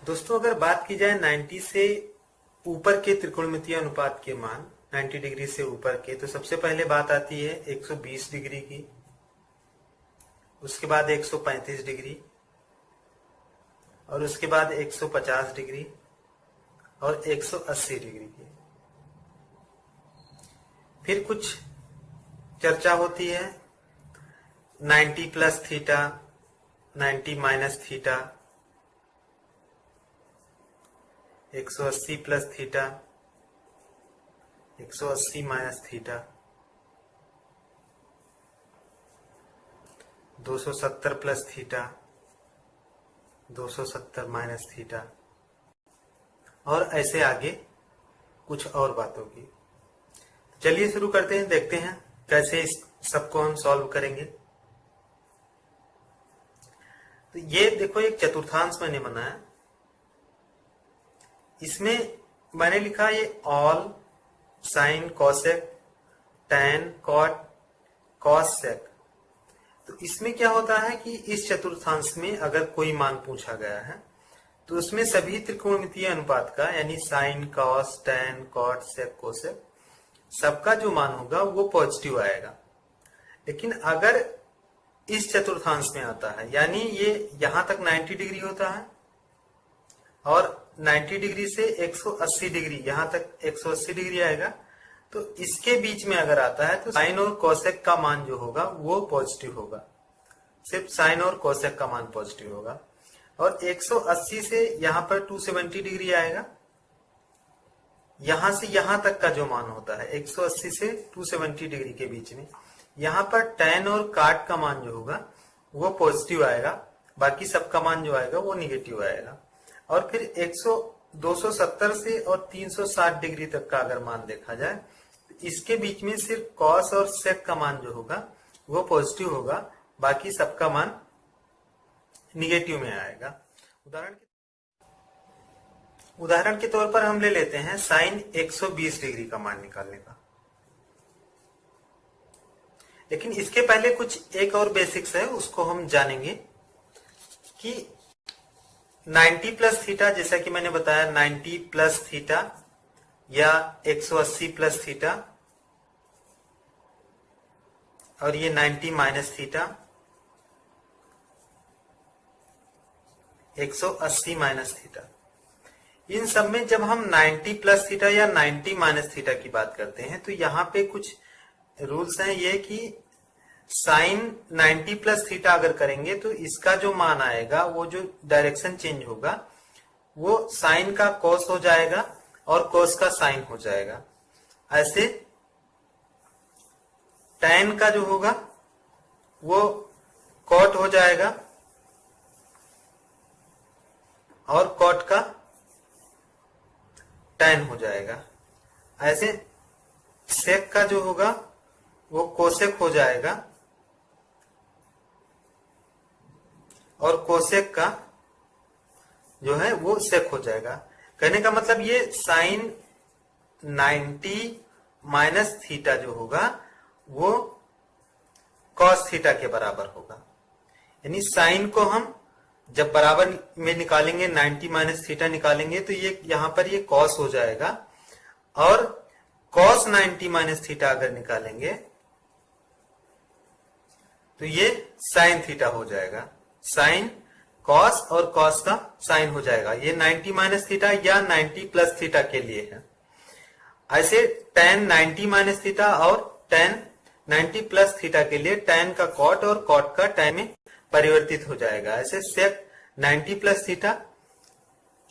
दोस्तों अगर बात की जाए 90 से ऊपर के त्रिकोणमितीय अनुपात के मान 90 डिग्री से ऊपर के, तो सबसे पहले बात आती है 120 डिग्री की, उसके बाद 135 डिग्री और उसके बाद 150 डिग्री और 180 डिग्री की। फिर कुछ चर्चा होती है 90 plus theta, 90 minus theta, 180 plus theta, 180 minus theta, 270 plus theta, 270 minus theta और ऐसे आगे कुछ और बातों की। चलिए शुरू करते हैं, देखते हैं कैसे इस सबको हम सॉल्व करेंगे। तो ये देखो एक चतुर्थांश मैंने बनाया, इसमें मैंने लिखा ये all sine cosec tan cot cos sec. तो इसमें क्या होता है कि इस चतुर्थांश में अगर कोई मान पूछा गया है तो उसमें सभी त्रिकोणमितीय अनुपात का यानी sine cos tan cot sec cosec सबका जो मान होगा वो पॉजिटिव आएगा। लेकिन अगर इस चतुर्थांश में आता है यानी ये यहां तक 90 डिग्री होता है और 90 डिग्री से 180 डिग्री यहां तक 180 डिग्री आएगा, तो इसके बीच में अगर आता है तो साइन और कोसेक का मान जो होगा वो पॉजिटिव होगा, सिर्फ साइन और कोसेक का मान पॉजिटिव होगा। और 180 से यहां पर 270 डिग्री आएगा, यहां से यहां तक का जो मान होता है 180 से 270 डिग्री के बीच में, यहां पर टैन और काट का मान जो होगा वो पॉजिटिव आएगा, बाकी सबका मान जो आएगा वो निगेटिव आएगा। और फिर 270 से और 360 डिग्री तक का अगर मान देखा जाए तो इसके बीच में सिर्फ कॉस और सेक का मान जो होगा वो पॉजिटिव होगा, बाकी सबका मान निगेटिव में आएगा। उदाहरण के तौर पर हम ले लेते हैं साइन 120 डिग्री का मान निकालने का। लेकिन इसके पहले कुछ एक और बेसिक्स है, उसको हम जानेंगे कि 90 प्लस थीटा, जैसा कि मैंने बताया 90 प्लस थीटा या 180 प्लस थीटा और ये 90 माइनस थीटा, 180 माइनस थीटा। इन सब में जब हम 90 प्लस थीटा या 90 माइनस थीटा की बात करते हैं तो यहाँ पे कुछ रूल्स हैं ये कि साइन 90 प्लस थीटा अगर करेंगे तो इसका जो मान आएगा वो जो डायरेक्शन चेंज होगा वो साइन का कॉस हो जाएगा और कॉस का साइन हो जाएगा। ऐसे टैन का जो होगा वो कॉट हो जाएगा और कॉट का टैन हो जाएगा। ऐसे सेक का जो होगा वो कोसेक हो जाएगा और कोसेक का जो है वो सेक हो जाएगा। कहने का मतलब ये साइन 90 माइनस थीटा जो होगा वो कॉस थीटा के बराबर होगा। यानी साइन को हम जब बराबर में निकालेंगे 90 माइनस थीटा निकालेंगे तो ये यहां पर ये कॉस हो जाएगा और कॉस 90 माइनस थीटा अगर निकालेंगे तो ये साइन थीटा हो जाएगा। साइन कॉस और कॉस का साइन हो जाएगा। ये 90 माइनस थीटा या 90 प्लस थीटा के लिए है। ऐसे tan 90 माइनस थीटा और tan 90 प्लस थीटा के लिए tan का कॉट और कॉट का tan में परिवर्तित हो जाएगा। ऐसे सेक 90 प्लस थीटा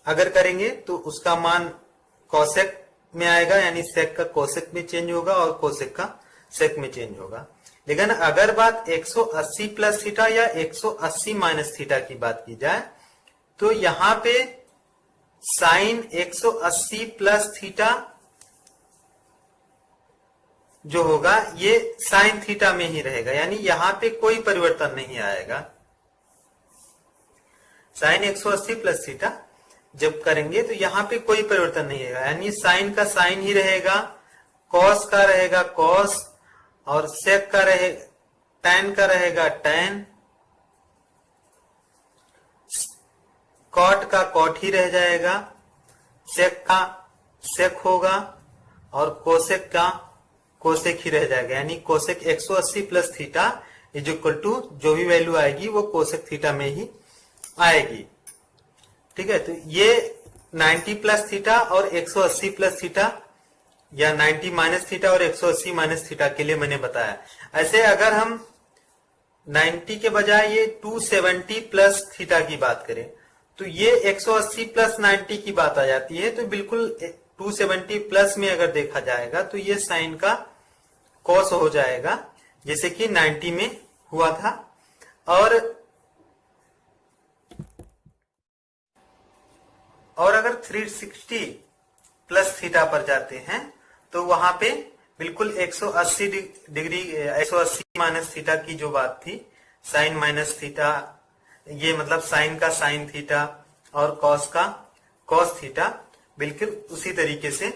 अगर करेंगे तो उसका मान कोसेक में आएगा, यानी सेक का कोसेक में चेंज होगा और कोसेक का सेक में चेंज होगा। लेकिन अगर बात 180 प्लस थीटा या 180 माइनस थीटा की बात की जाए तो यहां पे साइन 180 प्लस थीटा जो होगा ये साइन थीटा में ही रहेगा, यानी यहां पे कोई परिवर्तन नहीं आएगा। साइन 180 प्लस थीटा जब करेंगे तो यहां पे कोई परिवर्तन नहीं आएगा, यानी साइन का साइन ही रहेगा, कॉस का रहेगा कॉस और सेक का रहेगा, टैन का रहेगा टैन, कॉट का कॉट ही रह जाएगा, सेक का सेक होगा और कोसेक का कोसेक ही रह जाएगा। यानी cosec 180 plus theta is equal to जो भी वैल्यू आएगी वो कोसेक थीटा में ही आएगी। ठीक है, तो ये 90 प्लस थीटा और 180 प्लस थीटा या 90 माइनस थीटा और 180 माइनस थीटा के लिए मैंने बताया। ऐसे अगर हम 90 के बजाय ये 270 प्लस थीटा की बात करें तो ये 180 प्लस 90 की बात आ जाती है। तो बिल्कुल 270 प्लस में अगर देखा जाएगा तो ये साइन का कॉस हो जाएगा जैसे कि 90 में हुआ था। और अगर 360 प्लस थीटा पर जाते हैं तो वहां पे बिल्कुल 180 डिग्री 180 माइनस थीटा की जो बात थी, साइन माइनस थीटा, ये मतलब साइन का साइन थीटा और कॉस का कॉस थीटा, बिल्कुल उसी तरीके से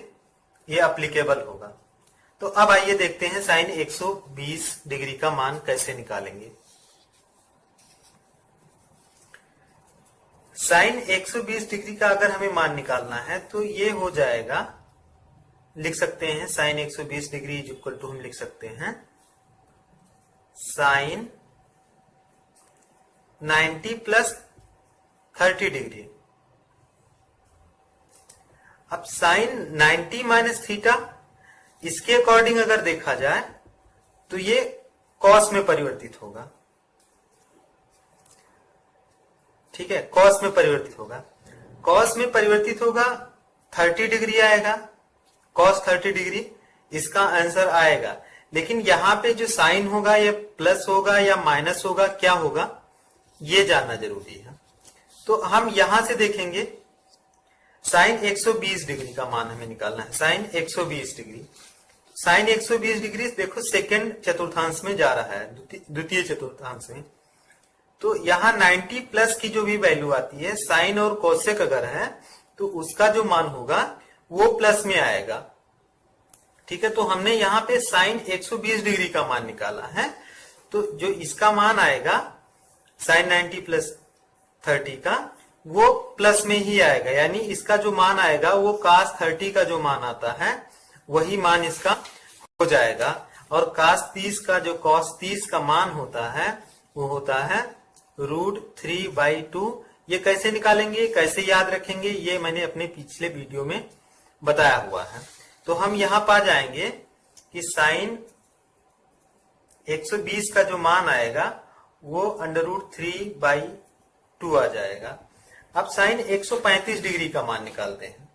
ये अप्लीकेबल होगा। तो अब आइए देखते हैं साइन 120 डिग्री का मान कैसे निकालेंगे। साइन 120 डिग्री का अगर हमें मान निकालना है तो ये हो जाएगा, लिख सकते हैं sine 120 degree is equal to हम लिख सकते हैं साइन 90 प्लस 30 डिग्री। अब साइन 90 माइनस थीटा, इसके अकॉर्डिंग अगर देखा जाए तो ये कॉस में परिवर्तित होगा। ठीक है, कॉस में परिवर्तित होगा। कॉस में परिवर्तित होगा 30 डिग्री आएगा, कॉस 30 डिग्री इसका आंसर आएगा। लेकिन यहां पे जो साइन होगा ये प्लस होगा या माइनस होगा, क्या होगा ये जानना जरूरी है। तो हम यहां से देखेंगे साइन 120 डिग्री का मान हमें निकालना है। साइन 120 डिग्री, साइन 120 डिग्री देखो सेकेंड चतुर्थांश में जा रहा है, द्वितीय चतुर्थांश में। तो यहां 90 प्लस की जो भी वैल्यू आती है, साइन और कोसेक अगर है तो उसका जो मान होगा वो प्लस में आएगा। ठीक है, तो हमने यहाँ पे साइन 120 डिग्री का मान निकाला है। तो जो इसका मान आएगा साइन 90 प्लस 30 का, वो प्लस में ही आएगा। यानी इसका जो मान आएगा वो कास 30 का जो मान आता है वही मान इसका हो जाएगा। और कास 30 का जो कॉस 30 का मान होता है वो होता है √3/2। ये कैसे निकालेंगे, कैसे याद रखेंगे, ये मैंने अपने पिछले वीडियो में बताया हुआ है। तो हम यहां पा जाएंगे कि साइन 120 का जो मान आएगा वो √3/2 आ जाएगा। अब साइन 135 डिग्री का मान निकालते हैं।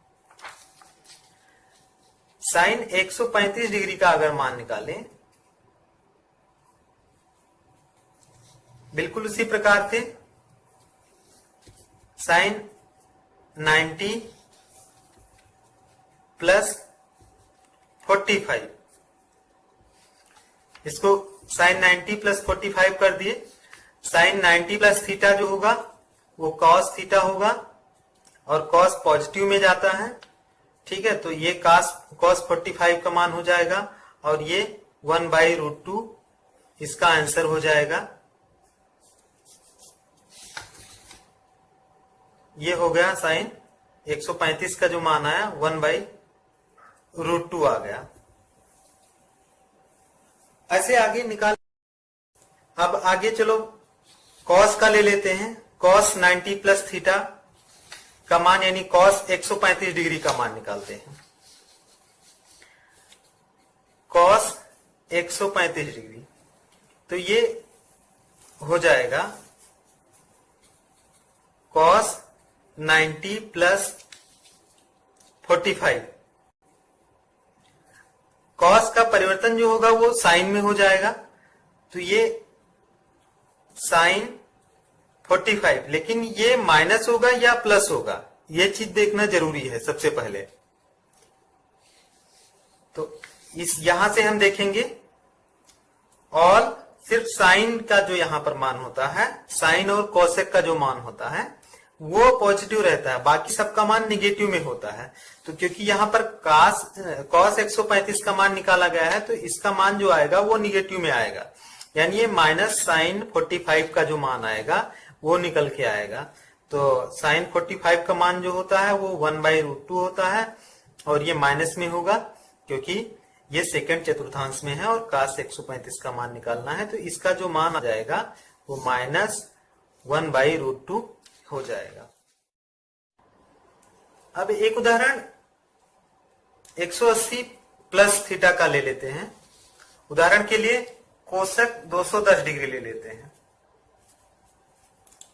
साइन 135 डिग्री का अगर मान निकालें, बिल्कुल उसी प्रकार से साइन 90 प्लस 45, इसको साइन 90 प्लस 45 कर दिए। साइन 90 प्लस थीटा जो होगा वो कॉस थीटा होगा और कॉस पॉजिटिव में जाता है। ठीक है, तो ये कॉस 45 का मान हो जाएगा और ये 1/√2 इसका आंसर हो जाएगा। ये हो गया साइन 135 का जो मान आया 1/√2 आ गया। ऐसे आगे निकाल। अब आगे चलो कॉस का ले लेते हैं। कॉस 90 प्लस थीटा का मान यानी कॉस 135 डिग्री का मान निकालते हैं। कॉस 135 डिग्री, तो ये हो जाएगा कॉस 90 प्लस 45। कॉस का परिवर्तन जो होगा वो साइन में हो जाएगा, तो ये साइन 45, लेकिन ये माइनस होगा या प्लस होगा ये चीज देखना जरूरी है सबसे पहले। तो इस यहां से हम देखेंगे और सिर्फ साइन का जो यहां पर मान होता है, साइन और कोसेक का जो मान होता है वो पॉजिटिव रहता है, बाकी सबका मान निगेटिव में होता है। तो क्योंकि यहाँ पर कॉस 135 का मान निकाला गया है तो इसका मान जो आएगा वो निगेटिव में आएगा, यानी ये माइनस साइन 45 का जो मान आएगा वो निकल के आएगा। तो साइन 45 का मान जो होता है वो 1/√2 होता है और ये माइनस में होगा क्योंकि ये सेकंड चतुर्थांश में है और cos 135 का मान निकालना है। तो इसका जो मान आ जाएगा वो -1/√2 हो जाएगा। अब एक उदाहरण 180 प्लस थीटा का ले लेते हैं। उदाहरण के लिए कोसक 210 डिग्री ले लेते हैं।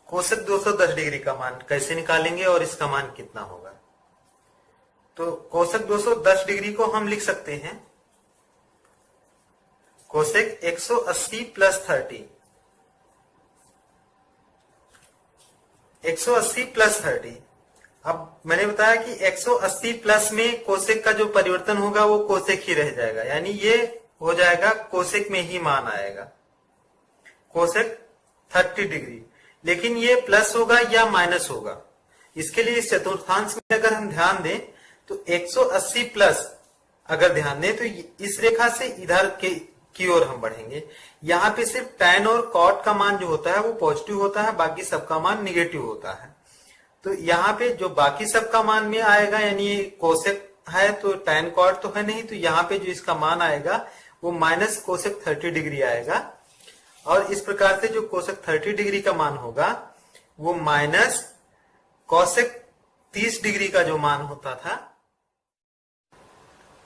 कोसक 210 डिग्री का मान कैसे निकालेंगे और इसका मान कितना होगा? तो कोसक 210 डिग्री को हम लिख सकते हैं कोसेक 180 प्लस 30, 180 प्लस 30। अब मैंने बताया कि 180 प्लस में कोसेक का जो परिवर्तन होगा वो कोसेक ही रह जाएगा, यानी ये हो जाएगा कोसेक में ही मान आएगा, कोसेक 30 डिग्री। लेकिन ये प्लस होगा या माइनस होगा, इसके लिए इस चतुर्थांश में अगर हम ध्यान दें तो 180 प्लस अगर ध्यान दें तो इस रेखा से इधर की ओर हम बढ़ेंगे। यहाँ पे सिर्फ tan और cot का मान जो होता है वो पॉजिटिव होता है, बाकी सबका मान निगेटिव होता है। तो यहाँ पे जो बाकी सबका मान में आएगा, यानी कोसेक है तो tan cot तो है नहीं, तो यहाँ पे जो इसका मान आएगा वो माइनस कोसेक 30 डिग्री आएगा। और इस प्रकार से जो कोसेक 30 डिग्री का मान होगा वो माइनस कोसेक 30 डिग्री का जो मान होता था,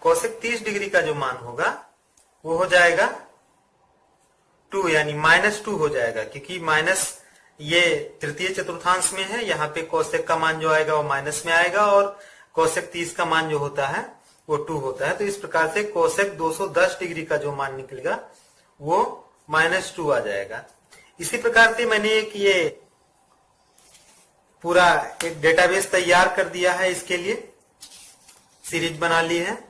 कोसेक 30 डिग्री का जो मान होगा वो हो जाएगा 2, यानी -2 हो जाएगा, क्योंकि माइनस ये तृतीय चतुर्थांश में है। यहाँ पे कोसेक का मान जो आएगा वो माइनस में आएगा और कोसेक 30 का मान जो होता है वो 2 होता है। तो इस प्रकार से कोसेक 210 डिग्री का जो मान निकलेगा वो -2 आ जाएगा। इसी प्रकार से मैंने एक ये पूरा एक डेटाबेस तैयार कर दिया है, इसके लिए सीरीज बना ली है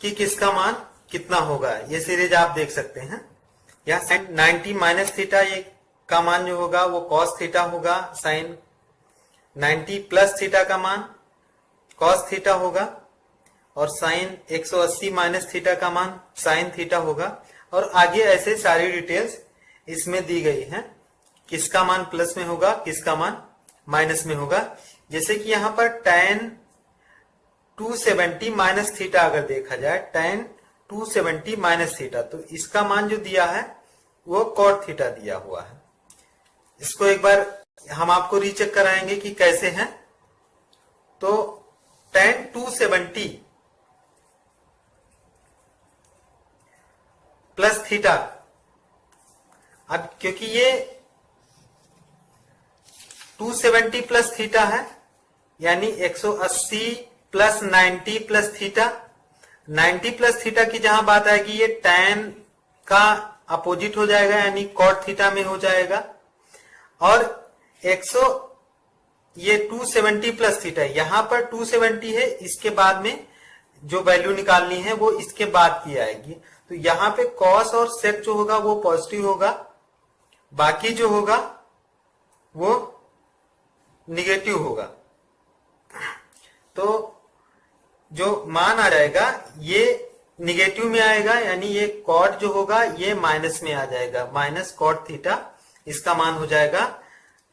कि किसका मान कितना होगा। ये सीरीज आप देख सकते हैं। यहाँ साइन 90 माइनस थीटा ये का मान जो होगा वो कॉस थीटा होगा, साइन 90 प्लस थीटा का मान कॉस थीटा होगा और साइन 180 माइनस थीटा का मान साइन थीटा होगा। और आगे ऐसे सारी डिटेल्स इसमें दी गई हैं, किसका मान प्लस में होगा, किसका मान माइनस में होगा। जैसे कि यहाँ पर tan 270 माइनस थीटा अगर देखा जाए, tan 270 माइनस थीटा, तो इसका मान जो दिया है वो cot थीटा दिया हुआ है। इसको एक बार हम आपको रीचेक कराएंगे कि कैसे है। तो tan 270 प्लस थीटा, अब क्योंकि ये 270 प्लस थीटा है, यानी 180 plus 90 plus theta. 90 plus theta की जहां बात आएगी ये tan का अपोजिट हो जाएगा, यानी cot थीटा में हो जाएगा। और 270 प्लस थीटा, यहां पर 270 है, इसके बाद में जो वैल्यू निकालनी है वो इसके बाद की आएगी। तो यहाँ पे cos और sec जो होगा वो पॉजिटिव होगा, बाकी जो होगा वो निगेटिव होगा। तो जो मान आ जाएगा ये निगेटिव में आएगा, यानी ये cot जो होगा ये माइनस में आ जाएगा, माइनस cot थीटा। इसका मान हो जाएगा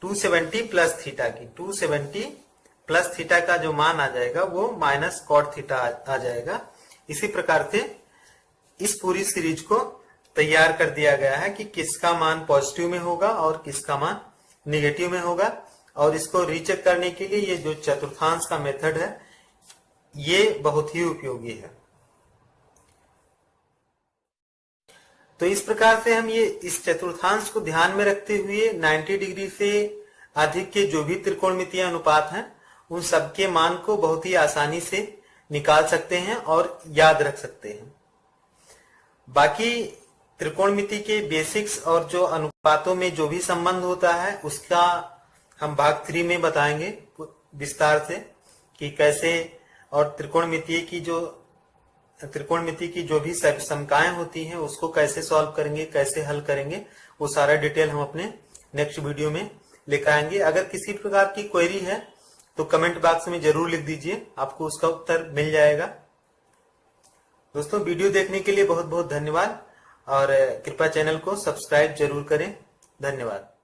270 प्लस थीटा की, 270 प्लस थीटा का जो मान आ जाएगा वो माइनस cot थीटा आ जाएगा। इसी प्रकार से इस पूरी सीरीज को तैयार कर दिया गया है कि किसका मान पॉजिटिव में होगा और किसका मान निगेटिव में होगा। और इसको रीचेक करने के लिए ये जो चतुर्थांश का मेथड है ये बहुत ही उपयोगी है। तो इस प्रकार से हम ये इस चतुर्थांश को ध्यान में रखते हुए 90 डिग्री से अधिक के जो भी त्रिकोणमितीय अनुपात हैं उन सबके मान को बहुत ही आसानी से निकाल सकते हैं और याद रख सकते हैं। बाकी त्रिकोणमिति के बेसिक्स और जो अनुपातों में जो भी संबंध होता है उसका हम भाग 3 में बताएंगे विस्तार से कि कैसे, और त्रिकोणमिति की जो भी समकाएं होती हैं उसको कैसे सॉल्व करेंगे, कैसे हल करेंगे, वो सारा डिटेल हम अपने नेक्स्ट वीडियो में लेकर आएंगे। अगर किसी प्रकार की क्वेरी है तो कमेंट बॉक्स में जरूर लिख दीजिए, आपको उसका उत्तर मिल जाएगा। दोस्तों वीडियो देखने के लिए बहुत बहुत धन्यवाद और कृपया चैनल को सब्सक्राइब जरूर करें। धन्यवाद।